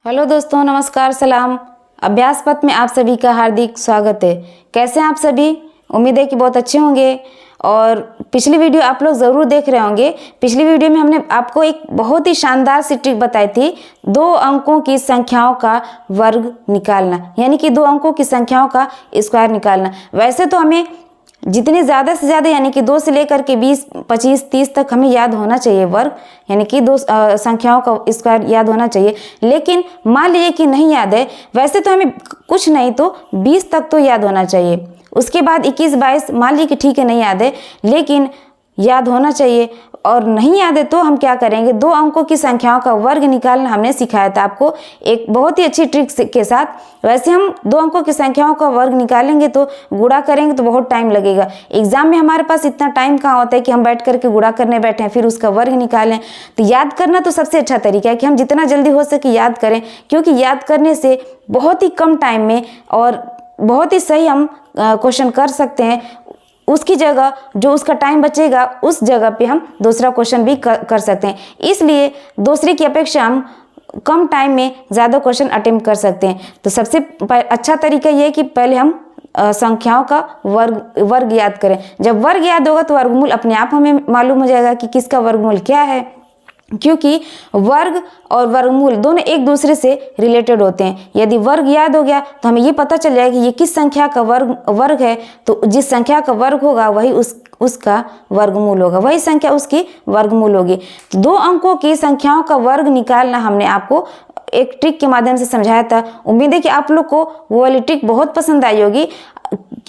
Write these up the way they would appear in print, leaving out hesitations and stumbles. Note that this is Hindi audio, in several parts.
हेलो दोस्तों, नमस्कार, सलाम। अभ्यास पथ में आप सभी का हार्दिक स्वागत है। कैसे हैं आप सभी? उम्मीद है कि बहुत अच्छे होंगे। और पिछली वीडियो आप लोग ज़रूर देख रहे होंगे। पिछली वीडियो में हमने आपको एक बहुत ही शानदार सी ट्रिक बताई थी, 2 अंकों की संख्याओं का वर्ग निकालना, यानी कि 2 अंकों की संख्याओं का स्क्वायर निकालना। वैसे तो हमें जितने ज़्यादा से ज़्यादा यानी कि 2 से लेकर के 20, 25, 30 तक हमें याद होना चाहिए वर्ग, यानी कि 2 संख्याओं का स्क्वायर याद होना चाहिए। लेकिन मान लीजिए कि नहीं याद है, वैसे तो हमें कुछ नहीं तो 20 तक तो याद होना चाहिए। उसके बाद 21, 22 मान लीजिए कि ठीक है नहीं याद है, लेकिन याद होना चाहिए। और नहीं याद है तो हम क्या करेंगे, 2 अंकों की संख्याओं का वर्ग निकालना हमने सिखाया था आपको एक बहुत ही अच्छी ट्रिक के साथ। वैसे हम 2 अंकों की संख्याओं का वर्ग निकालेंगे तो गुणा करेंगे तो बहुत टाइम लगेगा। एग्जाम में हमारे पास इतना टाइम कहाँ होता है कि हम बैठ करके गुणा करने बैठे हैं फिर उसका वर्ग निकालें। तो याद करना तो सबसे अच्छा तरीका है कि हम जितना जल्दी हो सके याद करें, क्योंकि याद करने से बहुत ही कम टाइम में और बहुत ही सही हम क्वेश्चन कर सकते हैं। उसकी जगह जो उसका टाइम बचेगा उस जगह पे हम दूसरा क्वेश्चन भी कर सकते हैं। इसलिए दूसरे की अपेक्षा हम कम टाइम में ज़्यादा क्वेश्चन अटेम्प्ट कर सकते हैं। तो सबसे अच्छा तरीका ये है कि पहले हम संख्याओं का वर्ग याद करें। जब वर्ग याद होगा तो वर्गमूल अपने आप हमें मालूम हो जाएगा कि किसका वर्गमूल क्या है, क्योंकि वर्ग और वर्गमूल दोनों एक दूसरे से रिलेटेड होते हैं। यदि वर्ग याद हो गया तो हमें ये पता चल जाएगा कि ये किस संख्या का वर्ग है, तो जिस संख्या का वर्ग होगा वही उसका वर्गमूल होगा, वही संख्या उसकी वर्गमूल होगी। 2 अंकों की संख्याओं का वर्ग निकालना हमने आपको एक ट्रिक के माध्यम से समझाया था। उम्मीद है कि आप लोग को वो वाली ट्रिक बहुत पसंद आई होगी।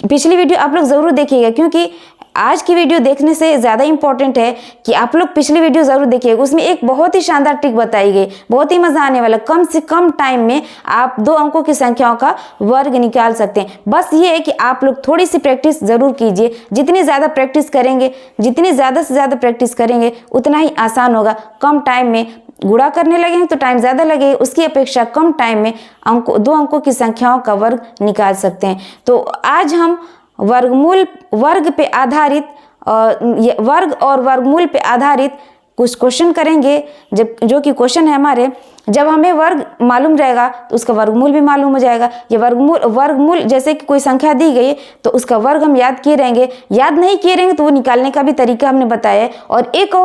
पिछली वीडियो आप लोग ज़रूर देखिएगा, क्योंकि आज की वीडियो देखने से ज़्यादा इम्पॉर्टेंट है कि आप लोग पिछली वीडियो ज़रूर देखिएगा। उसमें एक बहुत ही शानदार ट्रिक बताई गई, बहुत ही मज़ा आने वाला। कम से कम टाइम में आप 2 अंकों की संख्याओं का वर्ग निकाल सकते हैं। बस ये है कि आप लोग थोड़ी सी प्रैक्टिस ज़रूर कीजिए। जितनी ज़्यादा प्रैक्टिस करेंगे, जितनी ज़्यादा से ज़्यादा प्रैक्टिस करेंगे उतना ही आसान होगा। कम टाइम में गुणा करने लगेंगे तो टाइम ज़्यादा लगेगा, उसकी अपेक्षा कम टाइम में 2 अंकों की संख्याओं का वर्ग निकाल सकते हैं। तो आज हम वर्ग पे आधारित वर्ग और वर्गमूल पे आधारित कुछ क्वेश्चन करेंगे। जो कि क्वेश्चन है हमारे, जब हमें वर्ग मालूम रहेगा तो उसका वर्गमूल भी मालूम हो जाएगा। ये वर्गमूल जैसे कि कोई संख्या दी गई तो उसका वर्ग हम याद किए रहेंगे, याद नहीं किए रहेंगे तो वो निकालने का भी तरीका हमने बताया है। और एक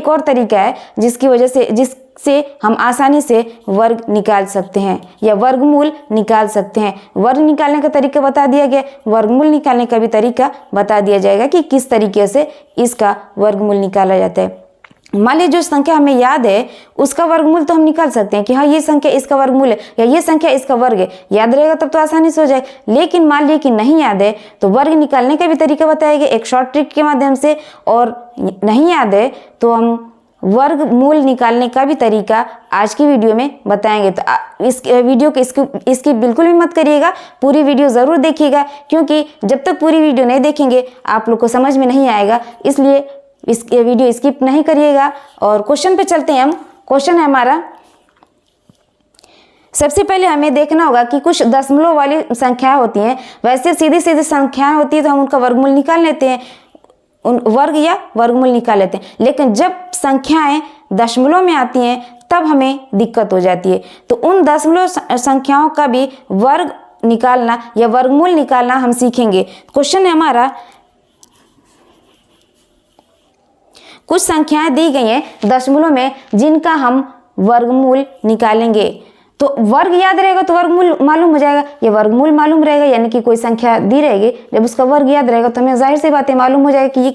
और तरीका है जिससे हम आसानी से वर्ग निकाल सकते हैं या वर्गमूल निकाल सकते हैं। वर्ग निकालने का तरीका बता दिया गया, वर्गमूल निकालने का भी तरीका बता दिया जाएगा कि किस तरीके से इसका वर्गमूल निकाला जाता है। मान लीजिए जो संख्या हमें याद है उसका वर्गमूल तो हम निकाल सकते हैं कि हाँ ये संख्या इसका वर्गमूल है या ये संख्या इसका वर्ग है। याद रहेगा तब तो आसानी से हो जाएगा। लेकिन मान लीजिए कि नहीं याद है तो वर्ग निकालने का भी तरीका बताया गया एक शॉर्ट ट्रिक के माध्यम से, और नहीं याद है तो हम वर्गमूल निकालने का भी तरीका आज की वीडियो में बताएंगे। तो इस वीडियो को इसकी बिल्कुल भी मत करिएगा, पूरी वीडियो ज़रूर देखिएगा, क्योंकि जब तक पूरी वीडियो नहीं देखेंगे आप लोग को समझ में नहीं आएगा। इसलिए इस वीडियो स्किप नहीं करिएगा। और क्वेश्चन पे चलते हैं हम। क्वेश्चन है हमारा, सबसे पहले हमें देखना होगा कि कुछ दशमलव वाली संख्याएं होती हैं। वैसे सीधी सीधी संख्याएं होती है तो हम उनका वर्गमूल निकाल लेते हैं, वर्ग या वर्गमूल निकाल लेते हैं। लेकिन जब संख्याएं दशमलव में आती हैं तब हमें दिक्कत हो जाती है। तो उन दशमलव संख्याओं का भी वर्ग निकालना या वर्गमूल निकालना हम सीखेंगे। क्वेश्चन है हमारा, कुछ संख्याएं दी गई हैं दशमलव में जिनका हम वर्गमूल निकालेंगे। तो वर्ग याद रहेगा तो वर्गमूल मालूम हो जाएगा, ये वर्गमूल मालूम रहेगा, यानी कि कोई संख्या दी रहेगी, जब उसका वर्ग याद रहेगा तो हमें जाहिर सी बातें मालूम हो जाएगा कि ये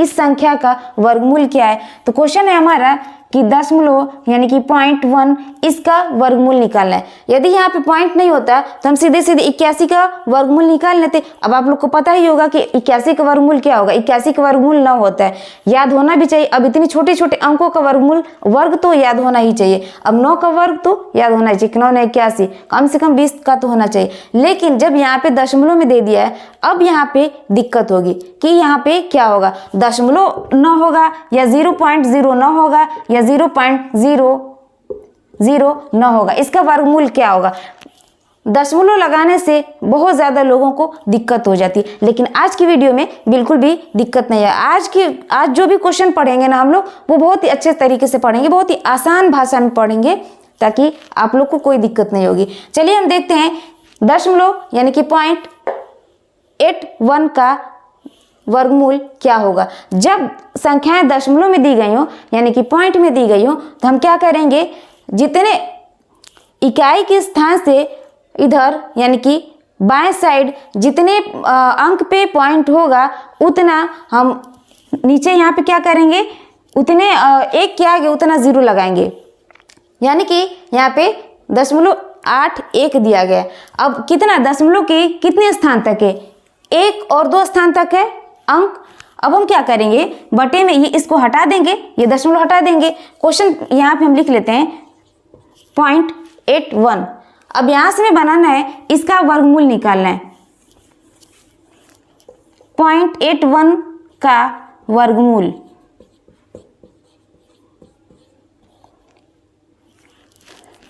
इस संख्या का वर्गमूल क्या है। तो क्वेश्चन है हमारा कि दशमलव यानी कि 0.1 इसका वर्गमूल निकालना है। यदि यहाँ पे पॉइंट नहीं होता तो हम सीधे 81 का वर्गमूल निकाल लेते। अब आप लोग को पता ही होगा कि 81 का वर्गमूल क्या होगा। 81 का वर्गमूल 9 होता है, याद होना भी चाहिए। अब इतने छोटे छोटे अंकों का वर्ग तो याद होना ही चाहिए। अब 9 का वर्ग तो याद होना चाहिए, 9 9 81, कम से कम 20 का तो होना चाहिए। लेकिन जब यहाँ पे दशमलव में दे दिया है, अब यहाँ पे दिक्कत होगी कि यहाँ पे क्या होगा, दशमलव 9 होगा या 0.09 होगा या 0.009 होगा, इसका वर्गमूल क्या होगा। दशमलव लगाने से बहुत ज़्यादा लोगों को दिक्कत हो जाती है, लेकिन आज की वीडियो में बिल्कुल भी दिक्कत नहीं है। आज जो भी क्वेश्चन पढ़ेंगे ना हम लोग वो बहुत ही अच्छे तरीके से पढ़ेंगे, बहुत ही आसान भाषा में पढ़ेंगे। ताकि आप लोग को कोई दिक्कत नहीं होगी। चलिए हम देखते हैं दशमलव यानी कि 0.81 का वर्गमूल क्या होगा। जब संख्याएं दशमलव में दी गई हो यानी कि पॉइंट में दी गई हो तो हम क्या करेंगे, जितने इकाई के स्थान से इधर यानी कि बाएं साइड जितने अंक पे पॉइंट होगा उतना हम नीचे यहाँ पे क्या करेंगे, उतने एक के आगे उतना जीरो लगाएंगे। यानी कि यहाँ पे 0.81 दिया गया। अब कितना दशमलव के कितने स्थान तक है, 1 और 2 स्थान तक है अंक। अब हम क्या करेंगे, बटे में ये इसको हटा देंगे, ये दशमलव हटा देंगे। क्वेश्चन यहाँ पे हम लिख लेते हैं 0.81। अब यहाँ से हमें बनाना है, इसका वर्गमूल निकालना है। 0.81 का वर्गमूल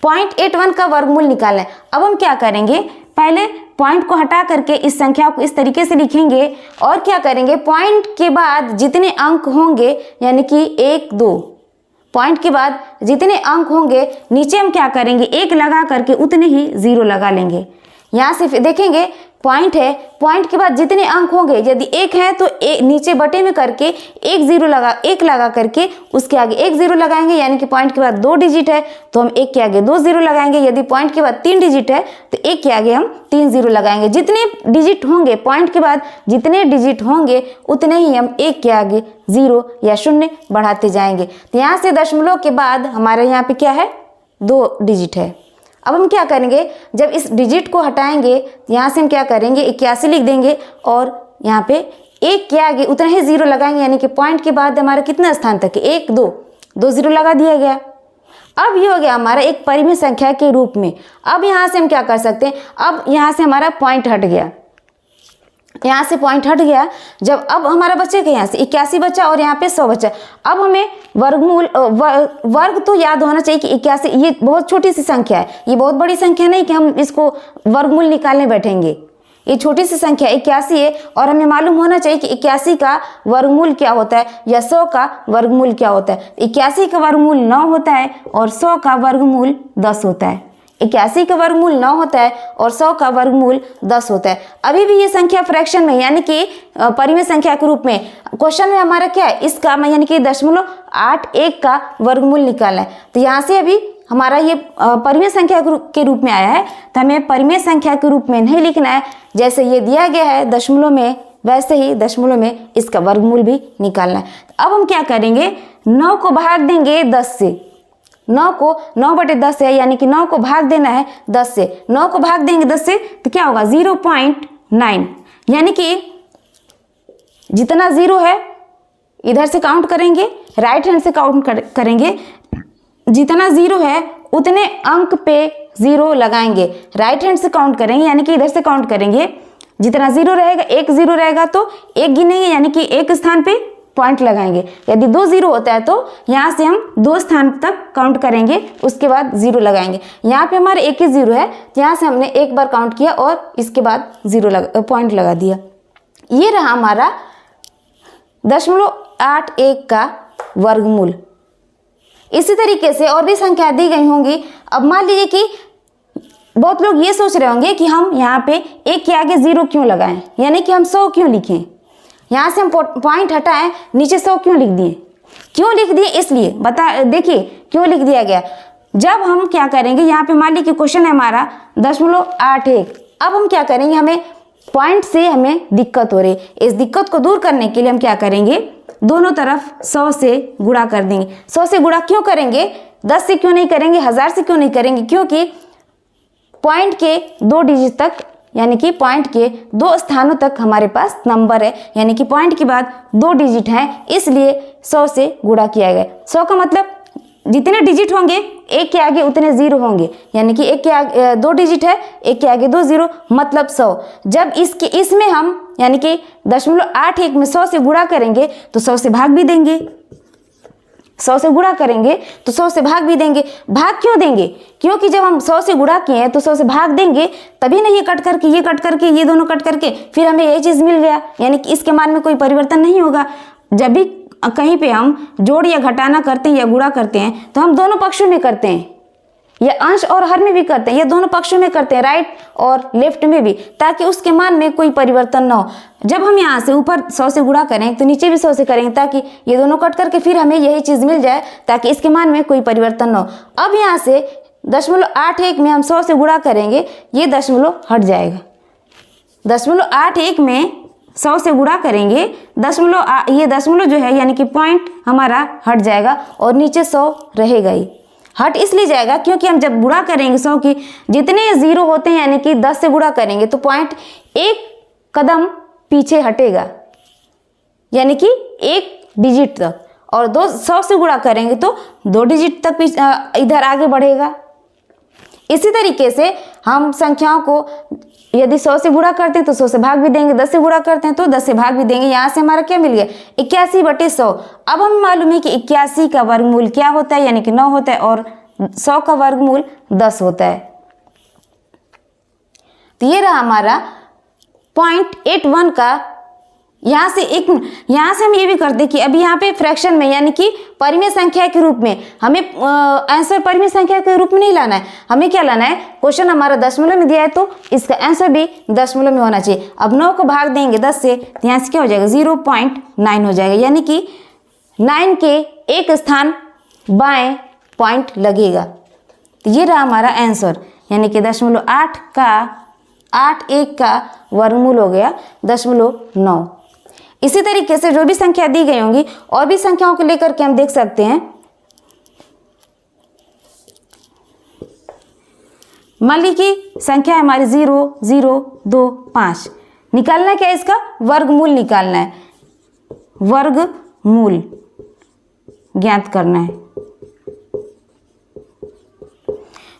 0.81 का वर्गमूल निकालना है। अब हम क्या करेंगे, पहले पॉइंट को हटा करके इस संख्या को इस तरीके से लिखेंगे और क्या करेंगे, पॉइंट के बाद जितने अंक होंगे यानी कि 1 2, पॉइंट के बाद जितने अंक होंगे नीचे हम क्या करेंगे, 1 लगा करके उतने ही 0 लगा लेंगे। यहाँ से देखेंगे पॉइंट है, पॉइंट के बाद जितने अंक होंगे यदि 1 है तो नीचे बटे में करके 1 लगा करके उसके आगे 1 0 लगाएंगे। यानी कि पॉइंट के बाद 2 डिजिट है तो हम 1 के आगे 2 0 लगाएंगे। यदि पॉइंट के बाद 3 डिजिट है तो 1 के आगे हम 3 0 लगाएंगे। जितने डिजिट होंगे पॉइंट के बाद जितने डिजिट होंगे उतने ही हम 1 के आगे 0 या 0 बढ़ाते जाएंगे। तो यहाँ से दशमलव के बाद हमारे यहाँ पे क्या है, 2 डिजिट है। अब हम क्या करेंगे, जब इस डिजिट को हटाएंगे यहाँ से हम क्या करेंगे, 81 लिख देंगे और यहाँ पे 1 के आगे उतना ही 0 लगाएंगे। यानी कि पॉइंट के बाद हमारा कितना स्थान तक है, 1 2 2 0 लगा दिया गया। अब ये हो गया हमारा एक परिमेय संख्या के रूप में। अब यहाँ से हम क्या कर सकते हैं, अब यहाँ से हमारा पॉइंट हट गया, यहाँ से पॉइंट हट गया। जब अब हमारा बचेगा यहाँ से 81 बचा और यहाँ पे 100 बचा। अब हमें वर्गमूल वर्ग तो याद होना चाहिए कि 81 ये बहुत छोटी सी संख्या है, ये बहुत बड़ी संख्या नहीं कि हम इसको वर्गमूल निकालने बैठेंगे। ये छोटी सी संख्या 81 है और हमें मालूम होना चाहिए कि 81 का वर्गमूल क्या होता है या 100 का वर्गमूल क्या होता है। 81 का वर्गमूल 9 होता है और 100 का वर्गमूल 10 होता है। 81 का वर्गमूल 9 होता है और 100 का वर्गमूल 10 होता है। अभी भी ये संख्या फ्रैक्शन में यानी कि परिमेय संख्या के रूप में क्वेश्चन में हमारा क्या है, इसका यानी कि 0.81 का वर्गमूल निकालना है। तो यहाँ से अभी हमारा ये परिमेय संख्या के रूप में आया है तो हमें परिमेय संख्या के रूप में नहीं लिखना है। जैसे ये दिया गया है दशमलव में वैसे ही दशमलव में इसका वर्गमूल भी निकालना है। तो अब हम क्या करेंगे, 9 को भाग देंगे 10 से। 9 को 9/10 है यानी कि 9 को भाग देना है 10 से। 9 को भाग देंगे 10 से तो क्या होगा 0.9। यानी कि जितना 0 है इधर से काउंट करेंगे, राइट हैंड से काउंट करेंगे। जितना 0 है उतने अंक पे 0 लगाएंगे, राइट हैंड से काउंट करेंगे यानी कि इधर से काउंट करेंगे। जितना 0 रहेगा, 1 0 रहेगा तो 1 गिनेंगे यानी कि 1 स्थान पे पॉइंट लगाएंगे। यदि 2 0 होता है तो यहाँ से हम 2 स्थान तक काउंट करेंगे, उसके बाद 0 लगाएंगे। यहाँ पे हमारे 1 ही 0 है तो यहाँ से हमने एक बार काउंट किया और इसके बाद 0 पॉइंट लगा दिया। ये रहा हमारा 0.81 का वर्गमूल। इसी तरीके से और भी संख्या दी गई होंगी। अब मान लीजिए कि बहुत लोग ये सोच रहे होंगे कि हम यहाँ पे 1 के आगे 0 क्यों लगाएं, यानी कि हम 100 क्यों लिखें। यहाँ से हम पॉइंट हटाएं, नीचे 100 क्यों लिख दिए, इसलिए देखिए क्यों लिख दिया गया। जब हम क्या करेंगे, यहाँ पे मान लीजिए कि क्वेश्चन है हमारा 0.81। अब हम क्या करेंगे, हमें पॉइंट से हमें दिक्कत हो रही, इस दिक्कत को दूर करने के लिए हम क्या करेंगे, दोनों तरफ 100 से गुणा कर देंगे। 100 से गुणा क्यों करेंगे, 10 से क्यों नहीं करेंगे, 1000 से क्यों नहीं करेंगे, क्योंकि पॉइंट के 2 डिजिट तक यानी कि पॉइंट के 2 स्थानों तक हमारे पास नंबर है, यानी कि पॉइंट के बाद 2 डिजिट हैं, इसलिए 100 से गुणा किया गया। 100 का मतलब जितने डिजिट होंगे 1 के आगे उतने 0 होंगे, यानी कि 1 के आगे 2 डिजिट है, 1 के आगे 2 0 मतलब 100। जब इसमें हम यानी कि 0.81 में 100 से गुणा करेंगे तो 100 से भाग भी देंगे, 100 से गुणा करेंगे तो 100 से भाग भी देंगे। भाग क्यों देंगे, क्योंकि जब हम 100 से गुणा किए हैं तो 100 से भाग देंगे तभी ना ये कट करके ये दोनों कट करके फिर हमें ये चीज़ मिल गया, यानी कि इसके मान में कोई परिवर्तन नहीं होगा। जब भी कहीं पे हम जोड़ या घटाना करते हैं या गुणा करते हैं तो हम दोनों पक्षों में करते हैं, या अंश और हर में भी करते हैं, ये दोनों पक्षों में करते हैं, राइट और लेफ्ट में भी, ताकि उसके मान में कोई परिवर्तन ना हो। जब हम यहाँ से ऊपर 100 से गुणा करें तो नीचे भी 100 से करेंगे, ताकि ये दोनों कट करके फिर हमें यही चीज़ मिल जाए, ताकि इसके मान में कोई परिवर्तन ना हो। अब यहाँ से 0.81 में हम 100 से गुणा करेंगे, ये दशमलव हट जाएगा। 0.81 में 100 से गुणा करेंगे, ये दशमलव जो है यानी कि पॉइंट हमारा हट जाएगा और नीचे 100 रहेगा ही। हट इसलिए जाएगा क्योंकि हम जब गुणा करेंगे 100 की जितने जीरो होते हैं यानी कि 10 से गुणा करेंगे तो पॉइंट एक कदम पीछे हटेगा, यानी कि एक डिजिट तक, और 100 से गुणा करेंगे तो 2 डिजिट तक इधर आगे बढ़ेगा। इसी तरीके से हम संख्याओं को यदि 100 से गुणा करते हैं तो 100 से भाग भी देंगे, 10 से गुणा करते हैं तो 10 से भाग भी देंगे। यहाँ से हमारा क्या मिल गया 81/100। अब हमें मालूम है कि 81 का वर्गमूल क्या होता है, यानी कि 9 होता है, और 100 का वर्गमूल 10 होता है। तो ये रहा हमारा 0.81 का। यहाँ से हम ये भी करते कि अभी यहाँ पे फ्रैक्शन में यानी कि परिमेय संख्या के रूप में हमें आंसर परिमेय संख्या के रूप में नहीं लाना है, हमें क्या लाना है, क्वेश्चन हमारा दशमलव में दिया है तो इसका आंसर भी दशमलव में होना चाहिए। अब 9 को भाग देंगे 10 से तो यहाँ से क्या हो जाएगा 0.9 हो जाएगा, यानी कि 9 के एक स्थान बाएं पॉइंट लगेगा। तो ये रहा हमारा आंसर, यानी कि 0.81 का वर्गमूल हो गया 0.9। इसी तरीके से जो भी संख्या दी गई होंगी और भी संख्याओं को लेकर के हम देख सकते हैं। मान ली कि संख्या हमारी 0 0 2 5, निकालना है क्या, इसका वर्गमूल निकालना है, वर्गमूल ज्ञात करना है।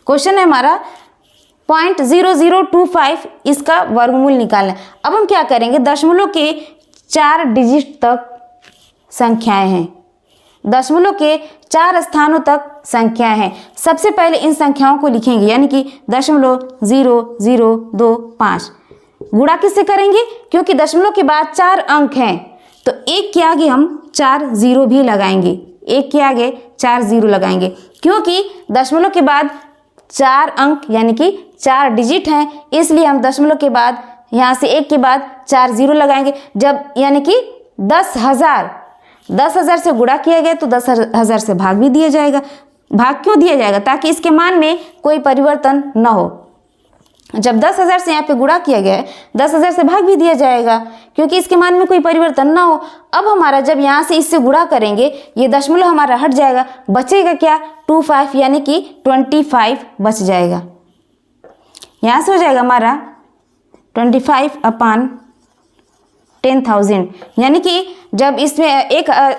क्वेश्चन है हमारा 0.0025, इसका वर्गमूल निकालना है। अब हम क्या करेंगे, दशमलव के 4 डिजिट तक संख्याएं हैं, दशमलव के 4 स्थानों तक संख्याएं हैं। सबसे पहले इन संख्याओं को लिखेंगे, यानी कि 0.0025 गुणा किससे करेंगे, क्योंकि दशमलव के बाद 4 अंक हैं तो एक के आगे हम 4 जीरो भी लगाएंगे, एक के आगे 4 जीरो लगाएंगे, क्योंकि दशमलव के बाद 4 अंक यानी कि 4 डिजिट हैं, इसलिए हम दशमलव के बाद यहाँ से एक के बाद 4 जीरो लगाएंगे। जब यानी कि 10,000 से गुणा किया गया तो 10,000 से भाग भी दिया जाएगा। भाग क्यों दिया जाएगा, ताकि इसके मान में कोई परिवर्तन न हो। जब 10,000 से यहाँ पे गुणा किया गया है 10,000 से भाग भी दिया जाएगा, क्योंकि इसके मान में कोई परिवर्तन ना हो। अब हमारा जब यहाँ से इससे गुणा करेंगे ये दशमलव हमारा हट जाएगा, बचेगा क्या 25, यानी कि 25 बच जाएगा। यहाँ से हो जाएगा हमारा 25/10,000, यानी कि जब इसमें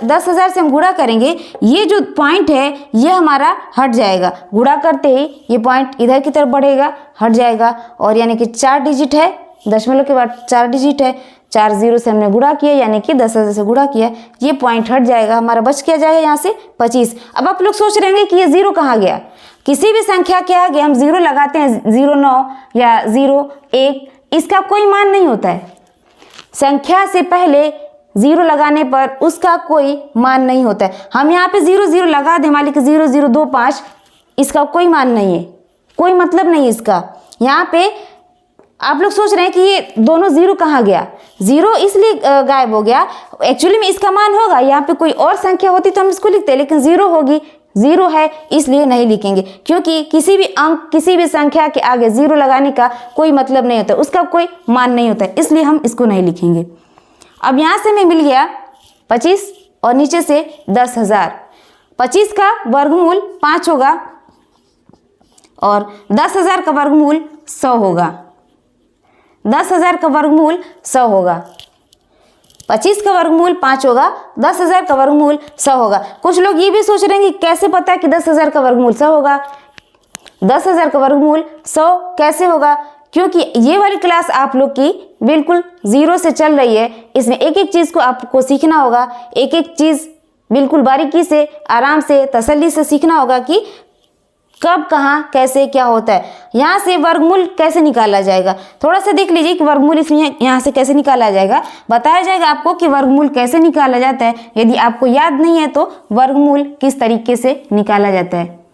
10,000 से हम गुणा करेंगे ये जो पॉइंट है ये हमारा हट जाएगा, गुणा करते ही ये पॉइंट इधर की तरफ बढ़ेगा, हट जाएगा, और यानी कि 4 डिजिट है, दशमलव के बाद 4 डिजिट है, 4 जीरो से हमने गुणा किया यानी कि 10,000 से गुणा किया, ये पॉइंट हट जाएगा, हमारा बच किया जाएगा यहाँ से 25। अब आप लोग सोच रहे होंगे कि ये जीरो कहाँ गया, किसी भी संख्या के आगे हम जीरो लगाते हैं, 0.9 या 0.1, इसका कोई मान नहीं होता है। संख्या से पहले जीरो लगाने पर उसका कोई मान नहीं होता है। हम यहाँ पे 0 लगा दें, मान लीजिए 0.025, इसका कोई मान नहीं है, कोई मतलब नहीं इसका। यहाँ पे आप लोग सोच रहे हैं कि ये दोनों जीरो कहाँ गया, जीरो इसलिए गायब हो गया, एक्चुअली में इसका मान होगा, यहाँ पे कोई और संख्या होती तो हम इसको लिखते, लेकिन जीरो होगी, जीरो है इसलिए नहीं लिखेंगे, क्योंकि किसी भी अंक किसी भी संख्या के आगे जीरो लगाने का कोई मतलब नहीं होता, उसका कोई मान नहीं होता है, इसलिए हम इसको नहीं लिखेंगे। अब यहाँ से हमें मिल गया 25 और नीचे से 10,000। 25 का वर्गमूल 5 होगा और 10,000 का वर्गमूल 100 होगा। 10,000 का वर्गमूल 100 होगा। 25 का वर्गमूल 5 होगा, 10,000 का वर्गमूल 100 होगा। कुछ लोग ये भी सोच रहे हैं कि कैसे पता है कि 10,000 का वर्गमूल 100 होगा। 10,000 का वर्गमूल 100 कैसे होगा, क्योंकि ये वाली क्लास आप लोग की बिल्कुल जीरो से चल रही है, इसमें एक एक चीज़ को आपको सीखना होगा, एक एक चीज़ बिल्कुल बारीकी से आराम से तसल्ली से सीखना होगा कि कब कहाँ कैसे क्या होता है। यहाँ से वर्गमूल कैसे निकाला जाएगा, थोड़ा सा देख लीजिए कि वर्गमूल इसमें यहाँ से कैसे निकाला जाएगा, बताया जाएगा आपको कि वर्गमूल कैसे निकाला जाता है। यदि आपको याद नहीं है तो वर्गमूल किस तरीके से निकाला जाता है।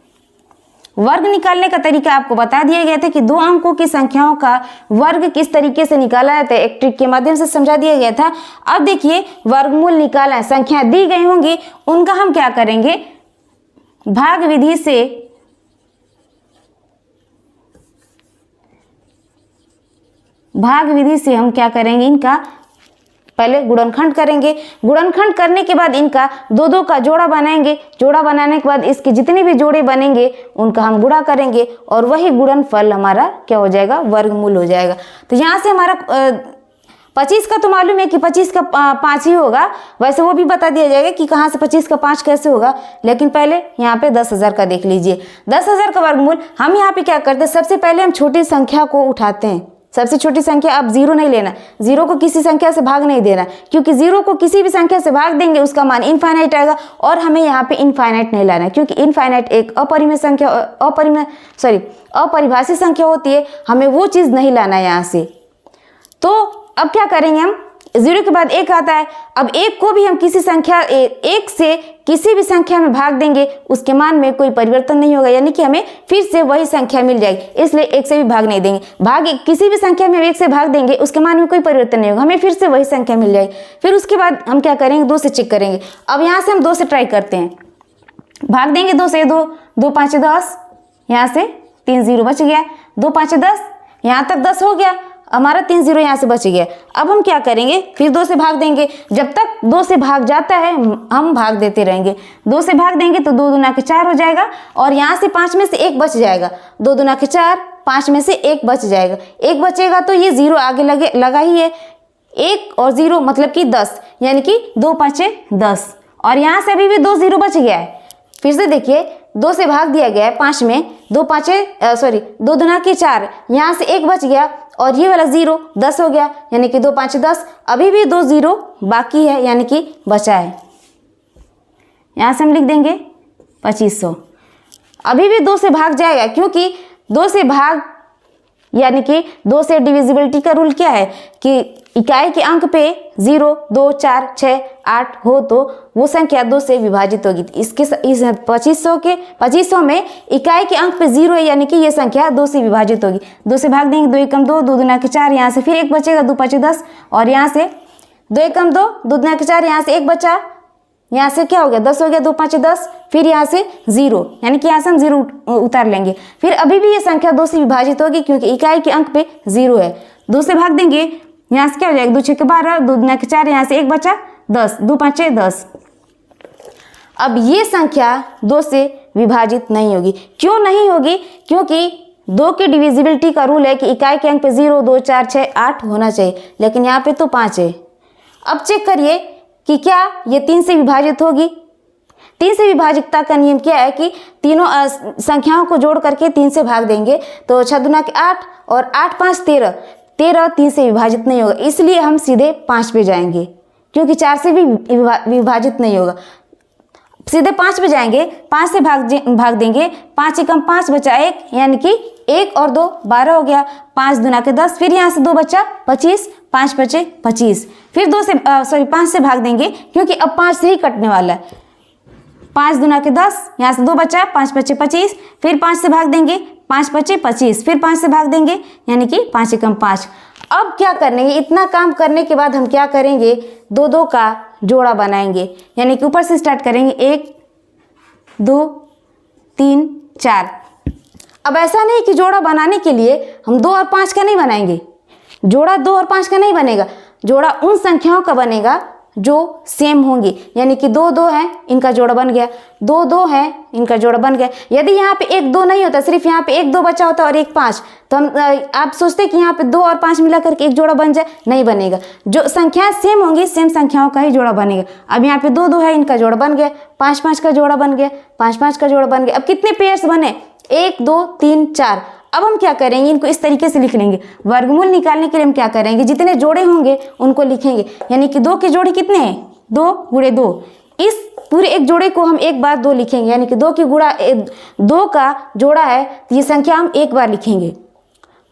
वर्ग निकालने का तरीका आपको बता दिया गया था कि 2 अंकों की संख्याओं का वर्ग किस तरीके से निकाला जाता है, एक ट्रिक के माध्यम से समझा दिया गया था। अब देखिए वर्गमूल निकाला है, संख्या दी गई होंगी, उनका हम क्या करेंगे, भाग विधि से हम क्या करेंगे, इनका पहले गुणनखंड करेंगे। गुणनखंड करने के बाद इनका 2-2 का जोड़ा बनाएंगे। जोड़ा बनाने के बाद इसके जितने भी जोड़े बनेंगे उनका हम गुणा करेंगे और वही गुणनफल हमारा क्या हो जाएगा, वर्गमूल हो जाएगा। तो यहाँ से हमारा 25 का तो मालूम है कि 25 का 5 ही होगा, वैसे वो भी बता दिया जाएगा कि कहाँ से 25 का 5 कैसे होगा। लेकिन पहले यहाँ पे 10,000 का देख लीजिए। 10,000 का वर्गमूल हम यहाँ पे क्या करते हैं, सबसे पहले हम छोटी संख्या को उठाते हैं। सबसे छोटी संख्या, अब 0 नहीं लेना, 0 को किसी संख्या से भाग नहीं देना, क्योंकि 0 को किसी भी संख्या से भाग देंगे उसका मान इनफाइनाइट आएगा और हमें यहाँ पे इनफाइनाइट नहीं लाना है, क्योंकि इनफाइनाइट एक अपरिभाषित संख्या होती है, हमें वो चीज़ नहीं लाना है यहाँ से। तो अब क्या करेंगे हम, 0 के बाद 1 आता है। अब 1 को भी हम किसी संख्या 1 से किसी भी संख्या में भाग देंगे उसके मान में कोई परिवर्तन नहीं होगा, यानी कि हमें फिर से वही संख्या मिल जाएगी, इसलिए 1 से भी भाग नहीं देंगे। किसी भी संख्या में 1 से भाग देंगे उसके मान में कोई परिवर्तन नहीं होगा, हमें फिर से वही संख्या मिल जाएगी। फिर उसके बाद हम क्या करेंगे, 2 से चेक करेंगे। अब यहाँ से हम 2 से ट्राई करते हैं, भाग देंगे 2 से, 2 5 10, यहाँ से 3 0 बच गया, 2 5 10, यहाँ तक 10 हो गया, हमारा 3 0 यहाँ से बच गया। अब हम क्या करेंगे, फिर 2 से भाग देंगे, जब तक 2 से भाग जाता है हम भाग देते रहेंगे। 2 से भाग देंगे तो 2 दूना के 4 हो जाएगा और यहाँ से 5 में से 1 बच जाएगा। 2 दूना के 4, 5 में से 1 बच जाएगा, 1 बचेगा तो ये 0 आगे लगा ही है, 1 और 0 मतलब कि 10, यानी कि 2 5 10 और यहाँ से अभी भी 2 0 बच गया है। फिर से देखिए 2 से भाग दिया गया है 5 में, 2 दूना के 4, यहाँ से 1 बच गया और ये वाला 0 10 हो गया, यानी कि 2 5 10, अभी भी 2 0 बाकी है, यानी कि बचा है। यहाँ से हम लिख देंगे 2500। अभी भी 2 से भाग जाएगा, क्योंकि 2 से भाग यानी कि 2 से डिविजिबिलिटी का रूल क्या है कि इकाई के अंक पे 0 2 4 6 8 हो तो वो संख्या 2 से विभाजित होगी। इस 2500 में इकाई के अंक पे 0 है, यानी कि ये संख्या 2 से विभाजित होगी। 2 से भाग देंगे, 2 एकम 2, 2 दूना के 4, यहाँ से फिर 1 बचेगा, 2 5 10 और यहाँ से 2 एकम 2, 2 दूना के 4, यहाँ से 1 बचा, यहाँ से क्या हो गया 10 हो गया, 2 5 10, फिर यहाँ से 0, यानी कि यहाँ से हम 0 उतार लेंगे। फिर अभी भी ये संख्या 2 से विभाजित होगी, क्योंकि इकाई के अंक पे 0 है। 2 से भाग देंगे, यहाँ से क्या हो जाएगा 2 6 12, 2 दूना के 4, यहाँ से 1 बचा 10, 2 5 10। अब ये संख्या 2 से विभाजित नहीं होगी। क्यों नहीं होगी? क्योंकि 2 की डिविजिबिलिटी का रूल है कि इकाई के अंक पे 0 2 4 6 8 होना चाहिए, लेकिन यहाँ पे तो 5 है। अब चेक करिए कि क्या ये 3 से विभाजित होगी। 3 से विभाजितता का नियम क्या है कि तीनों संख्याओं को जोड़ करके 3 से भाग देंगे, तो 6 दूना के 8 और 8 5 13, 3 से विभाजित नहीं होगा, इसलिए हम सीधे 5 पे जाएंगे, क्योंकि 4 से भी विभाजित नहीं होगा। सीधे 5 पे जाएंगे, 5 से भाग देंगे, 5 एकम 5 बचा 1, यानी कि 1 और 2 12 हो गया, 5 दूना के 10, फिर यहाँ से 2 बचा 25, 5 बचे 25, फिर 5 से भाग देंगे, क्योंकि अब 5 से ही कटने वाला है। 5 दूना के 10, यहाँ से 2 बचा, 5 बचे 25, फिर 5 से भाग देंगे, 5 बचे 25, फिर 5 से भाग देंगे, यानी कि 5 एकम 5। अब क्या करेंगे, इतना काम करने के बाद हम क्या करेंगे, 2 2 का जोड़ा बनाएंगे, यानी कि ऊपर से स्टार्ट करेंगे 1 2 3 4। अब ऐसा नहीं कि जोड़ा बनाने के लिए हम 2 और 5 का नहीं बनाएंगे, जोड़ा 2 और 5 का नहीं बनेगा, जोड़ा उन संख्याओं का बनेगा जो सेम होंगी, यानी कि 2 2 है, इनका जोड़ा बन गया, 2 2 है, इनका जोड़ा बन गया। यदि यहाँ पे 1 2 नहीं होता, सिर्फ यहाँ पे 1 2 बचा होता और 1 5, तो हम आप सोचते कि यहाँ पे 2 और 5 मिला करके एक जोड़ा बन जाए, नहीं बनेगा। जो संख्याएं सेम होंगी, सेम संख्याओं का ही जोड़ा बनेगा। अब यहाँ पे 2 2 है, इनका जोड़ा बन गया, 5 5 का जोड़ा बन गया, 5 5 का जोड़ा बन गया। अब कितने पेयर्स बने, 1 2 3 4। अब हम क्या करेंगे, इनको इस तरीके से लिख लेंगे। वर्गमूल निकालने के लिए हम क्या करेंगे, जितने जोड़े होंगे उनको लिखेंगे, यानी कि 2 के जोड़े कितने हैं, 2 गुणे 2। इस पूरे एक जोड़े को हम एक बार 2 लिखेंगे, यानी कि 2 का जोड़ा है, तो ये संख्या हम एक बार लिखेंगे।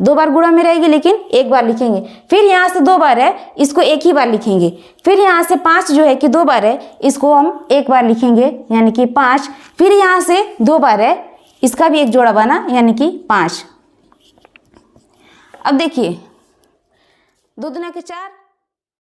2 बार गुणा में रहेगी, लेकिन एक बार लिखेंगे। फिर यहाँ से 2 बार है, इसको एक ही बार लिखेंगे। फिर यहाँ से 5 जो है कि 2 बार है, इसको हम एक बार लिखेंगे, यानी कि 5। फिर यहाँ से 2 बार है, इसका भी एक जोड़ा बना, यानी कि 5। अब देखिए 2 दूना के 4,